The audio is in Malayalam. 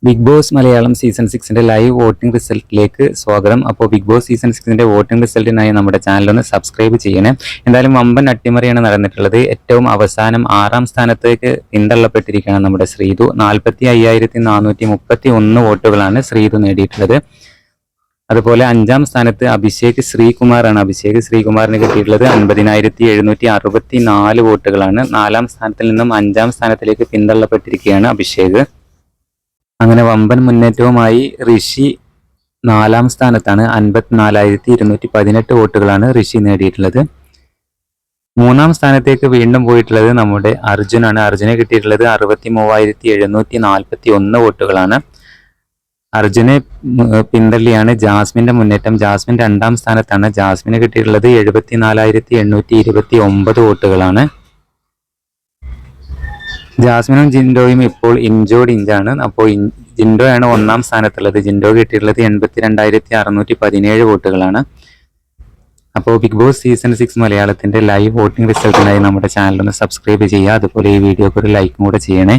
Big Boss Malayalam season 6 live voting റിസൾട്ടിലേക്ക് സ്വാഗതം. അപ്പോൾ ബിഗ് ബോസ് സീസൺ 6 വോട്ടിംഗ് റിസൾട്ടിനായി നമ്മുടെ ചാനൽ ഒന്ന് സബ്സ്ക്രൈബ് ചെയ്യണേ. എന്തായാലും വമ്പൻ അട്ടിമറിയാണ് നടന്നിട്ടുള്ളത്. ഏറ്റവും അവസാനം 6ാം സ്ഥാനത്തേക്ക് പിന്തള്ളപ്പെട്ടിരിക്കുകയാണ് നമ്മുടെ ശ്രീതു. 45,431 വോട്ടുകളാണ് ശ്രീതു നേടിയിട്ടുള്ളത്. അതുപോലെ 5ാം സ്ഥാനത്ത് അഭിഷേക് ശ്രീകുമാറാണ്. അഭിഷേക് ശ്രീകുമാറിന് കിട്ടിയിട്ടുള്ളത് 50,764 വോട്ടുകളാണ്. 4ാം സ്ഥാനത്തിൽ നിന്നും 5ാം സ്ഥാനത്തിലേക്ക് പിന്തള്ളപ്പെട്ടിരിക്കുകയാണ് അഭിഷേക്. അങ്ങനെ വമ്പൻ മുന്നേറ്റവുമായി ഋഷി 4ാം സ്ഥാനത്താണ്. 54,218 വോട്ടുകളാണ് ഋഷി നേടിയിട്ടുള്ളത്. 3ാം സ്ഥാനത്തേക്ക് വീണ്ടും പോയിട്ടുള്ളത് നമ്മുടെ അർജുനാണ്. അർജുനെ കിട്ടിയിട്ടുള്ളത് 63,741 വോട്ടുകളാണ്. അർജുനെ പിന്തള്ളിയാണ് ജാസ്മിന്റെ മുന്നേറ്റം. ജാസ്മിൻ 2ാം സ്ഥാനത്താണ്. ജാസ്മിന് കിട്ടിയിട്ടുള്ളത് 74,829 വോട്ടുകളാണ്. ജാസ്മിനും ജിൻഡോയും ഇപ്പോൾ ഇഞ്ചോട് ഇഞ്ചാണ്. അപ്പോൾ ജിൻഡോയാണ് 1ാം സ്ഥാനത്തുള്ളത്. ജിൻഡോ കിട്ടിയിട്ടുള്ളത് 82,617 വോട്ടുകളാണ്. അപ്പോൾ ബിഗ് ബോസ് സീസൺ 6 മലയാളത്തിന്റെ ലൈവ് വോട്ടിംഗ് റിസൾട്ടിനായി നമ്മുടെ ചാനൽ ഒന്ന് സബ്സ്ക്രൈബ് ചെയ്യുക. അതുപോലെ ഈ വീഡിയോക്ക് ഒരു ലൈക്കും കൂടെ ചെയ്യണേ.